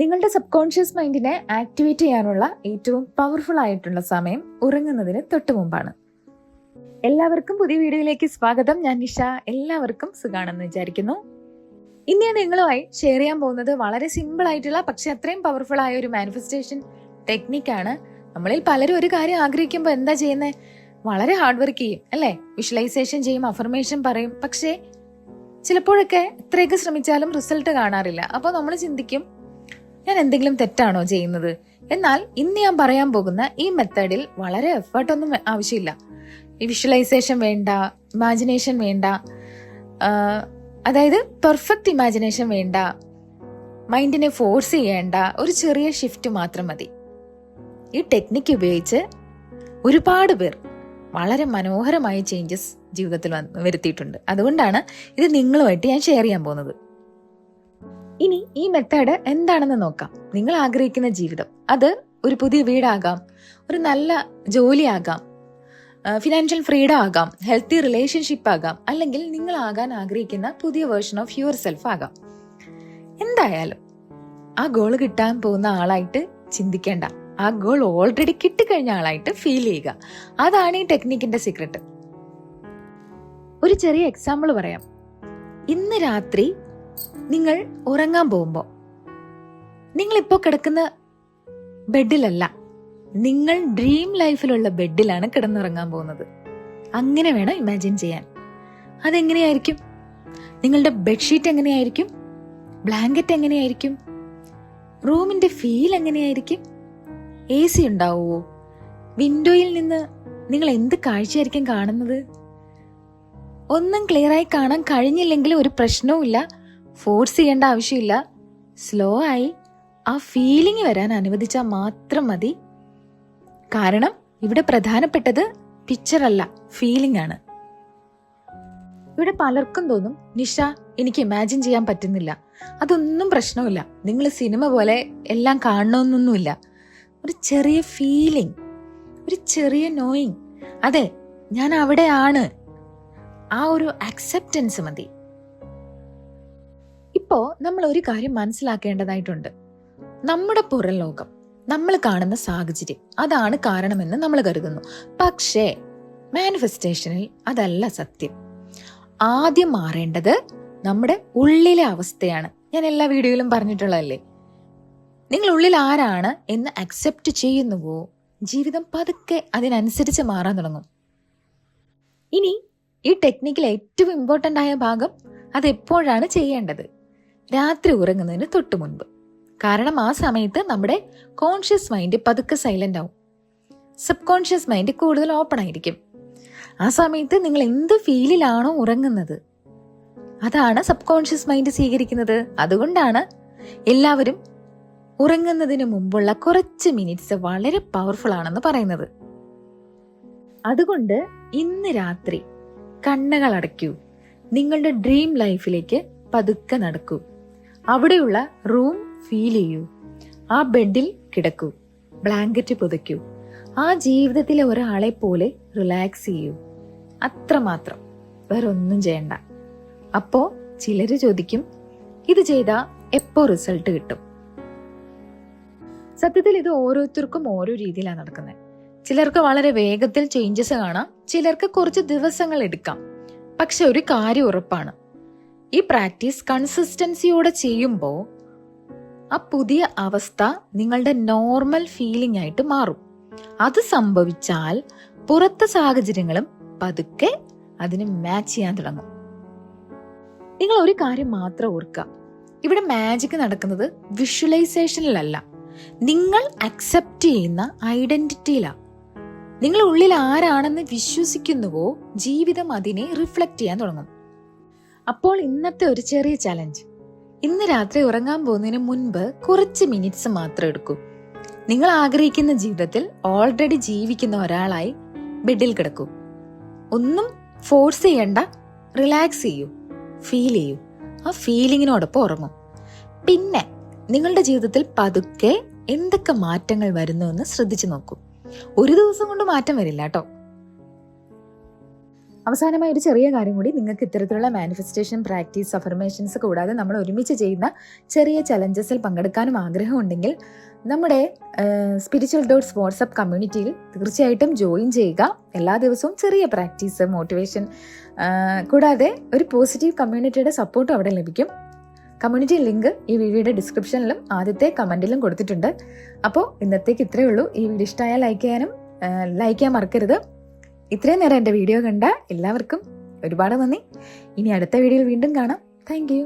നിങ്ങളുടെ sub conscious മൈൻഡിനെ activate ചെയ്യാനുള്ള ഏറ്റവും പവർഫുൾ ആയിട്ടുള്ള സമയം ഉറങ്ങുന്നതിന് തൊട്ട് മുമ്പാണ്. എല്ലാവർക്കും പുതിയ വീഡിയോയിലേക്ക് സ്വാഗതം. ഞാൻ നിഷ. എല്ലാവർക്കും സുഖാണെന്ന് വിചാരിക്കുന്നു. ഇന്ന് ഞാൻ നിങ്ങളുമായി ഷെയർ ചെയ്യാൻ പോകുന്നത് വളരെ സിമ്പിൾ ആയിട്ടുള്ള പക്ഷെ അത്രയും പവർഫുൾ ആയ ഒരു മാനിഫെസ്റ്റേഷൻ ടെക്നിക്കാണ്. നമ്മളിൽ പലരും ഒരു കാര്യം ആഗ്രഹിക്കുമ്പോൾ എന്താ ചെയ്യുന്നത്? വളരെ ഹാർഡ് വർക്ക് ചെയ്യും അല്ലേ? വിഷ്വലൈസേഷൻ ചെയ്യും, അഫർമേഷൻ പറയും. പക്ഷേ ചിലപ്പോഴൊക്കെ എത്രയൊക്കെ ശ്രമിച്ചാലും റിസൾട്ട് കാണാറില്ല. അപ്പോൾ നമ്മൾ ചിന്തിക്കും, ഞാൻ എന്തെങ്കിലും തെറ്റാണോ ചെയ്യുന്നത്? എന്നാൽ ഇന്ന് ഞാൻ പറയാൻ പോകുന്ന ഈ മെത്തേഡിൽ വളരെ എഫേർട്ടൊന്നും ആവശ്യമില്ല. ഈ വിഷ്വലൈസേഷൻ വേണ്ട, ഇമാജിനേഷൻ വേണ്ട, അതായത് പെർഫെക്റ്റ് ഇമാജിനേഷൻ വേണ്ട, മൈൻഡിനെ ഫോഴ്സ് ചെയ്യേണ്ട, ഒരു ചെറിയ ഷിഫ്റ്റ് മാത്രം മതി. ഈ ടെക്നിക്ക് ഉപയോഗിച്ച് ഒരുപാട് പേർ വളരെ മനോഹരമായ ചേഞ്ചസ് ജീവിതത്തിൽ വരുത്തിയിട്ടുണ്ട്. അതുകൊണ്ടാണ് ഇത് നിങ്ങളുമായിട്ട് ഞാൻ ഷെയർ ചെയ്യാൻ പോകുന്നത്. ഇനി ഈ മെത്തേഡ് എന്താണെന്ന് നോക്കാം. നിങ്ങൾ ആഗ്രഹിക്കുന്ന ജീവിതം, അത് ഒരു പുതിയ വീടാകാം, ഒരു നല്ല ജോലിയാകാം, ഫിനാൻഷ്യൽ ഫ്രീഡം ആകാം, ഹെൽത്തി റിലേഷൻഷിപ്പ് ആകാം, അല്ലെങ്കിൽ നിങ്ങൾ ആകാൻ ആഗ്രഹിക്കുന്ന പുതിയ വേർഷൻ ഓഫ് യുവർ സെൽഫ് ആകാം. എന്തായാലും ആ ഗോൾ കിട്ടാൻ പോകുന്ന ആളായിട്ട് ചിന്തിക്കേണ്ട, ആ ഗോൾ ഓൾറെഡി കിട്ടിക്കഴിഞ്ഞ ആളായിട്ട് ഫീൽ ചെയ്യുക. അതാണ് ഈ ടെക്നിക്കിന്റെ സീക്രട്ട്. ഒരു ചെറിയ എക്സാമ്പിൾ പറയാം. ഇന്ന് രാത്രി നിങ്ങൾ ഉറങ്ങാൻ പോകുമ്പോൾ നിങ്ങളിപ്പോൾ കിടക്കുന്ന ബെഡിലല്ല, നിങ്ങൾ ഡ്രീം ലൈഫിലുള്ള ബെഡിലാണ് കിടന്നുറങ്ങാൻ പോകുന്നത്. അങ്ങനെ വേണം ഇമാജിൻ ചെയ്യാൻ. അതെങ്ങനെയായിരിക്കും? നിങ്ങളുടെ ബെഡ്ഷീറ്റ് എങ്ങനെയായിരിക്കും? ബ്ലാങ്കറ്റ് എങ്ങനെയായിരിക്കും? റൂമിന്റെ ഫീൽ എങ്ങനെയായിരിക്കും? AC ഉണ്ടാവുമോ? വിൻഡോയിൽ നിന്ന് നിങ്ങൾ എന്ത് കാഴ്ചയായിരിക്കും കാണുന്നത്? ഒന്നും ക്ലിയറായി കാണാൻ കഴിഞ്ഞില്ലെങ്കിൽ ഒരു പ്രശ്നവുമില്ല, ഫോഴ്സ് ചെയ്യേണ്ട ആവശ്യമില്ല. സ്ലോ ആയി ആ ഫീലിംഗ് വരാൻ അനുവദിച്ചാൽ മാത്രം മതി. കാരണം ഇവിടെ പ്രധാനപ്പെട്ടത് പിക്ചർ അല്ല, ഫീലിംഗ് ആണ്. ഇവിടെ പലർക്കും തോന്നും, നിഷ എനിക്ക് ഇമാജിൻ ചെയ്യാൻ പറ്റുന്നില്ല. അതൊന്നും പ്രശ്നമില്ല. നിങ്ങൾ സിനിമ പോലെ എല്ലാം കാണണമെന്നൊന്നുമില്ല. ഒരു ചെറിയ ഫീലിംഗ്, ഒരു ചെറിയ നോയിങ്, അതെ ഞാൻ അവിടെയാണ്, ആ ഒരു അക്സെപ്റ്റൻസ് മതി. ഇപ്പോ നമ്മൾ ഒരു കാര്യം മനസ്സിലാക്കേണ്ടതായിട്ടുണ്ട്. നമ്മുടെ പുറം ലോകം, നമ്മൾ കാണുന്ന സാഹചര്യം, അതാണ് കാരണമെന്ന് നമ്മൾ കരുതുന്നു. പക്ഷേ മാനിഫെസ്റ്റേഷനിൽ അതല്ല സത്യം. ആദ്യം മാറേണ്ടത് നമ്മുടെ ഉള്ളിലെ അവസ്ഥയാണ്. ഞാൻ എല്ലാ വീഡിയോയിലും പറഞ്ഞിട്ടുള്ളതല്ലേ, നിങ്ങൾ ഉള്ളിൽ ആരാണ് എന്ന് അക്സെപ്റ്റ് ചെയ്യുന്നുവോ, ജീവിതം പതുക്കെ അതിനനുസരിച്ച് മാറാൻ തുടങ്ങും. ഇനി ഈ ടെക്നിക്കിൽ ഏറ്റവും ഇമ്പോർട്ടൻ്റ് ആയ ഭാഗം, അതെപ്പോഴാണ് ചെയ്യേണ്ടത്? രാത്രി ഉറങ്ങുന്നതിന് തൊട്ട് മുൻപ്. കാരണം ആ സമയത്ത് നമ്മുടെ കോൺഷ്യസ് മൈൻഡ് പതുക്കെ സൈലന്റ് ആവും, സബ് കോൺഷ്യസ് മൈൻഡ് കൂടുതൽ ഓപ്പൺ ആയിരിക്കും. ആ സമയത്ത് നിങ്ങൾ എന്ത് ഫീലിലാണോ ഉറങ്ങുന്നത്, അതാണ് സബ് കോൺഷ്യസ് മൈൻഡ് സ്വീകരിക്കുന്നത്. അതുകൊണ്ടാണ് എല്ലാവരും ഉറങ്ങുന്നതിന് മുമ്പുള്ള കുറച്ച് മിനിറ്റ്സ് വളരെ പവർഫുൾ ആണെന്ന് പറയുന്നത്. അതുകൊണ്ട് ഇന്ന് രാത്രി കണ്ണുകൾ അടയ്ക്കൂ, നിങ്ങളുടെ ഡ്രീം ലൈഫിലേക്ക് പതുക്കെ നടക്കൂ, അവിടെയുള്ള റൂം ഫീൽ ചെയ്യൂ, ആ ബെഡിൽ കിടക്കൂ, ബ്ലാങ്കറ്റ് പുതയ്ക്കൂ, ആ ജീവിതത്തിലെ ഒരാളെ പോലെ റിലാക്സ് ചെയ്യൂ. അത്രമാത്രം, വേറെ ഒന്നും ചെയ്യണ്ട. അപ്പോ ചിലര് ചോദിക്കും, ഇത് ചെയ്താ എപ്പോ റിസൾട്ട് കിട്ടും? സത്യത്തിൽ ഇത് ഓരോരുത്തർക്കും ഓരോ രീതിയിലാണ് നടക്കുന്നത്. ചിലർക്ക് വളരെ വേഗത്തിൽ ചേഞ്ചസ് കാണാം, ചിലർക്ക് കുറച്ച് ദിവസങ്ങൾ എടുക്കാം. പക്ഷെ ഒരു കാര്യം ഉറപ്പാണ്, ഈ പ്രാക്ടീസ് കൺസിസ്റ്റൻസിയോടെ ചെയ്യുമ്പോൾ ആ പുതിയ അവസ്ഥ നിങ്ങളുടെ നോർമൽ ഫീലിംഗ് ആയിട്ട് മാറും. അത് സംഭവിച്ചാൽ പുറത്തെ സാഹചര്യങ്ങളും പതുക്കെ അതിന് മാച്ച് ചെയ്യാൻ തുടങ്ങും. നിങ്ങൾ ഒരു കാര്യം മാത്രം ഓർക്കുക, ഇവിടെ മാജിക് നടക്കുന്നത് വിഷ്വലൈസേഷനിലല്ല, നിങ്ങൾ അക്സെപ്റ്റ് ചെയ്യുന്ന ഐഡന്റിറ്റിയിലാണ്. നിങ്ങൾ ഉള്ളിൽ ആരാണെന്ന് വിശ്വസിക്കുന്നുവോ, ജീവിതം അതിനെ റിഫ്ലക്ട് ചെയ്യാൻ തുടങ്ങും. അപ്പോൾ ഇന്നത്തെ ഒരു ചെറിയ ചലഞ്ച്, ഇന്ന് രാത്രി ഉറങ്ങാൻ പോകുന്നതിന് മുൻപ് കുറച്ച് മിനിറ്റ്സ് മാത്രം എടുക്കൂ. നിങ്ങൾ ആഗ്രഹിക്കുന്ന ജീവിതത്തിൽ ഓൾറെഡി ജീവിക്കുന്ന ഒരാളായി ബെഡിൽ കിടക്കൂ. ഒന്നും ഫോഴ്സ് ചെയ്യണ്ട, റിലാക്സ് ചെയ്യൂ, ഫീൽ ചെയ്യൂ, ആ ഫീലിങ്ങിനോടൊപ്പം ഉറങ്ങും. പിന്നെ നിങ്ങളുടെ ജീവിതത്തിൽ പതുക്കെ എന്തൊക്കെ മാറ്റങ്ങൾ വരുന്നു എന്ന് ശ്രദ്ധിച്ചു നോക്കൂ. ഒരു ദിവസം കൊണ്ട് മാറ്റം വരില്ല കേട്ടോ. അവസാനമായി ഒരു ചെറിയ കാര്യം കൂടി, നിങ്ങൾക്ക് ഇത്തരത്തിലുള്ള മാനിഫെസ്റ്റേഷൻ പ്രാക്ടീസ്, അഫർമേഷൻസ് കൂടാതെ നമ്മൾ ഒരുമിച്ച് ചെയ്യുന്ന ചെറിയ ചലഞ്ചസിൽ പങ്കെടുക്കാനും ആഗ്രഹമുണ്ടെങ്കിൽ നമ്മുടെ സ്പിരിച്വൽ ഡോട്ട്സ് വാട്സപ്പ് കമ്മ്യൂണിറ്റിയിൽ തീർച്ചയായിട്ടും ജോയിൻ ചെയ്യുക. എല്ലാ ദിവസവും ചെറിയ പ്രാക്ടീസ്, മോട്ടിവേഷൻ കൂടാതെ ഒരു പോസിറ്റീവ് കമ്മ്യൂണിറ്റിയുടെ സപ്പോർട്ടും അവിടെ ലഭിക്കും. കമ്മ്യൂണിറ്റി ലിങ്ക് ഈ വീഡിയോയുടെ ഡിസ്ക്രിപ്ഷനിലും ആദ്യത്തെ കമൻറ്റിലും കൊടുത്തിട്ടുണ്ട്. അപ്പോൾ ഇന്നത്തേക്ക് ഇത്രയേ ഉള്ളൂ. ഈ വീഡിയോ ഇഷ്ടമായാൽ ലൈക്ക് ചെയ്യാൻ മറക്കരുത്. ഇത്രയും നേരം എൻ്റെ വീഡിയോ കണ്ട എല്ലാവർക്കും ഒരുപാട് നന്ദി. ഇനി അടുത്ത വീഡിയോയിൽ വീണ്ടും കാണാം. Thank you.